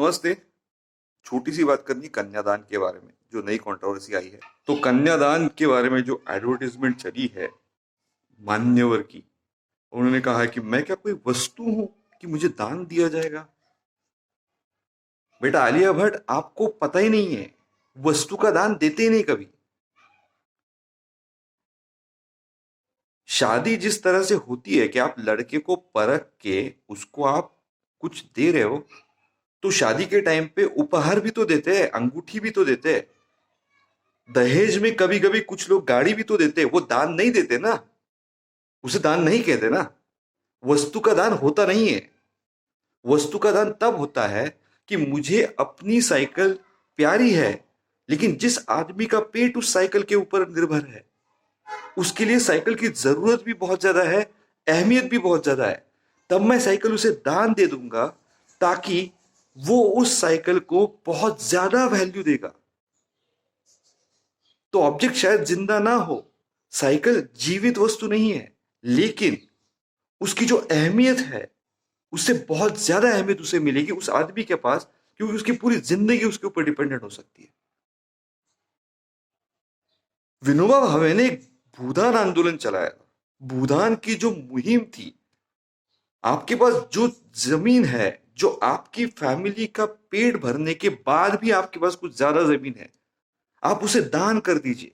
नमस्ते। छोटी सी बात करनी कन्यादान के बारे में जो नई कंट्रोवर्सी आई है। तो कन्यादान के बारे में जो एडवर्टीजमेंट चली है मान्यवर की, उन्होंने कहा है कि मैं क्या कोई वस्तु हूं कि मुझे दान दिया जाएगा। बेटा आलिया भट्ट, आपको पता ही नहीं है, वस्तु का दान देते ही नहीं कभी। शादी जिस तरह से होती है कि आप लड़के को परख के उसको आप कुछ दे रहे हो, तो शादी के टाइम पे उपहार भी तो देते हैं, अंगूठी भी तो देते हैं, दहेज में कभी कभी कुछ लोग गाड़ी भी तो देते हैं। वो दान नहीं देते ना, उसे दान नहीं कहते ना। वस्तु का दान होता नहीं है। वस्तु का दान तब होता है कि मुझे अपनी साइकिल प्यारी है, लेकिन जिस आदमी का पेट उस साइकिल के ऊपर निर्भर है, उसके लिए साइकिल की जरूरत भी बहुत ज्यादा है, अहमियत भी बहुत ज्यादा है। तब मैं साइकिल उसे दान दे दूंगा ताकि वो उस साइकिल को बहुत ज्यादा वैल्यू देगा। तो ऑब्जेक्ट शायद जिंदा ना हो, साइकिल जीवित वस्तु नहीं है, लेकिन उसकी जो अहमियत है उससे बहुत ज्यादा अहमियत उसे मिलेगी उस आदमी के पास, क्योंकि उसकी पूरी जिंदगी उसके ऊपर डिपेंडेंट हो सकती है। विनोबा भावे ने एक भूदान आंदोलन चलाया। भूदान की जो मुहिम थी, आपके पास जो जमीन है, जो आपकी फैमिली का पेट भरने के बाद भी आपके पास कुछ ज्यादा जमीन है, आप उसे दान कर दीजिए।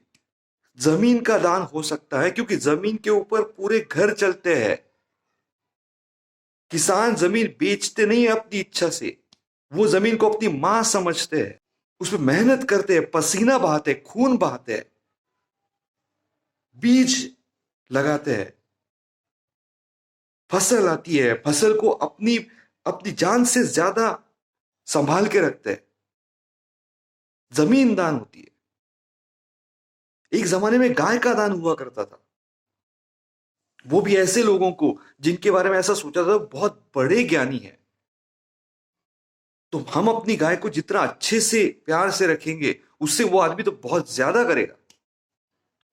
जमीन का दान हो सकता है क्योंकि जमीन के ऊपर पूरे घर चलते हैं। किसान जमीन बेचते नहीं है अपनी इच्छा से, वो जमीन को अपनी मां समझते हैं, उसमें मेहनत करते हैं, पसीना बहाते हैं, खून बहाते हैं, बीज लगाते हैं, फसल आती है, फसल को अपनी अपनी जान से ज्यादा संभाल के रखते हैं। जमीन दान होती है। एक जमाने में गाय का दान हुआ करता था, वो भी ऐसे लोगों को जिनके बारे में ऐसा सोचा था बहुत बड़े ज्ञानी हैं। तो हम अपनी गाय को जितना अच्छे से प्यार से रखेंगे, उससे वो आदमी तो बहुत ज्यादा करेगा।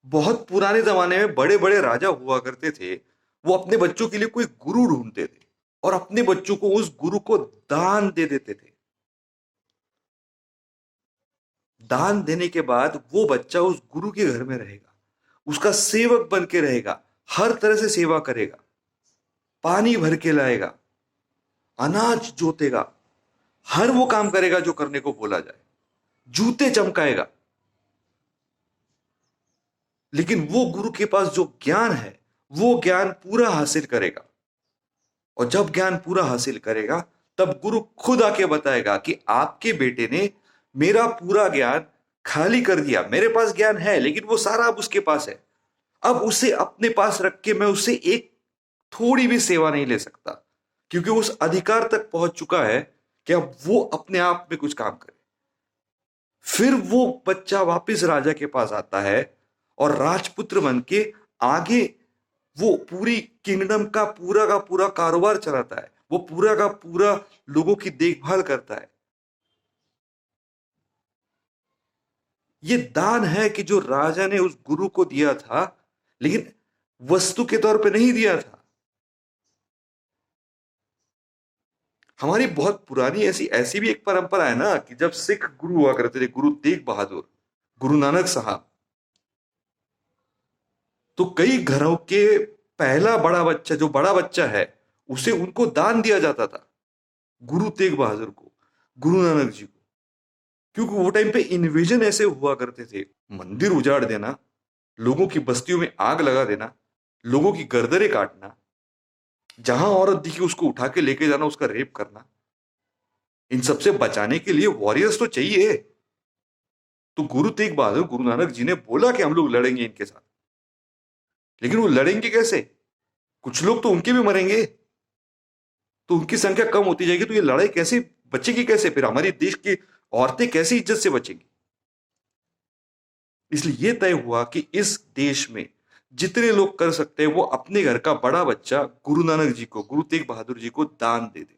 बहुत पुराने जमाने में बड़े बड़े राजा हुआ करते थे, वो अपने बच्चों के लिए कोई गुरु ढूंढते थे और अपने बच्चों को उस गुरु को दान दे देते थे। दान देने के बाद वो बच्चा उस गुरु के घर में रहेगा, उसका सेवक बन के रहेगा, हर तरह से सेवा करेगा, पानी भर के लाएगा, अनाज जोतेगा, हर वो काम करेगा जो करने को बोला जाए, जूते चमकाएगा। लेकिन वो गुरु के पास जो ज्ञान है, वो ज्ञान पूरा हासिल करेगा। और जब ज्ञान पूरा हासिल करेगा, तब गुरु खुद आके बताएगा कि आपके बेटे ने मेरा पूरा ज्ञान खाली कर दिया। मेरे पास ज्ञान है, लेकिन वो सारा अब उसके पास है। अब उसे अपने पास रख के मैं उससे एक थोड़ी भी सेवा नहीं ले सकता, क्योंकि उस अधिकार तक पहुंच चुका है कि अब वो अपने आप में कुछ काम करे। फिर वो बच्चा वापस राजा के पास आता है और राजपुत्र बन के आगे वो पूरी किंगडम का पूरा कारोबार चलाता है, वो पूरा का पूरा लोगों की देखभाल करता है। ये दान है कि जो राजा ने उस गुरु को दिया था, लेकिन वस्तु के तौर पे नहीं दिया था। हमारी बहुत पुरानी ऐसी ऐसी भी एक परंपरा है ना कि जब सिख गुरु हुआ करते थे, गुरु तेग बहादुर, गुरु नानक साहब, तो कई घरों के पहला बड़ा बच्चा, जो बड़ा बच्चा है, उसे उनको दान दिया जाता था, गुरु तेग बहादुर को, गुरु नानक जी को। क्योंकि वो टाइम पे इन्वेजन ऐसे हुआ करते थे, मंदिर उजाड़ देना, लोगों की बस्तियों में आग लगा देना, लोगों की गर्दनें काटना, जहां औरत दिखी उसको उठा के लेके जाना, उसका रेप करना। इन सबसे बचाने के लिए वॉरियर्स तो चाहिए। तो गुरु तेग बहादुर, गुरु नानक जी ने बोला कि हम लोग लड़ेंगे इनके साथ, लेकिन वो लड़ेंगे कैसे? कुछ लोग तो उनके भी मरेंगे, तो उनकी संख्या कम होती जाएगी, तो ये लड़ाई कैसे बचेगी? कैसे फिर हमारी देश की औरतें कैसी इज्जत से बचेंगी? इसलिए यह तय हुआ कि इस देश में जितने लोग कर सकते हैं वो अपने घर का बड़ा बच्चा गुरु नानक जी को, गुरु तेग बहादुर जी को दान दे दे।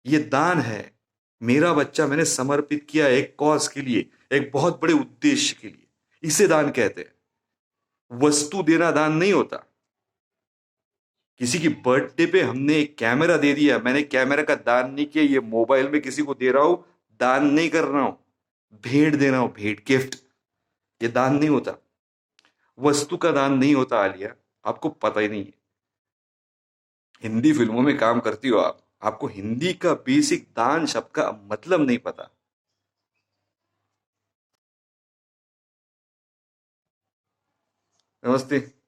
ये दान है, मेरा बच्चा मैंने समर्पित किया एक कॉज के लिए, एक बहुत बड़े उद्देश्य के लिए। इसे दान कहते हैं। वस्तु देना दान नहीं होता किसी की बर्थडे पे हमने एक कैमरा दे दिया, मैंने कैमरा का दान नहीं किया, ये मोबाइल में किसी को दे रहा हूं, दान नहीं कर रहा हूं, भेंट दे रहा हूं, भेंट गिफ्ट। ये दान नहीं होता, वस्तु का दान नहीं होता आलिया, आपको पता ही नहीं है। हिंदी फिल्मों में काम करती हो आप, आपको हिंदी का बेसिक दान शब्द का मतलब नहीं पता। नमस्ते।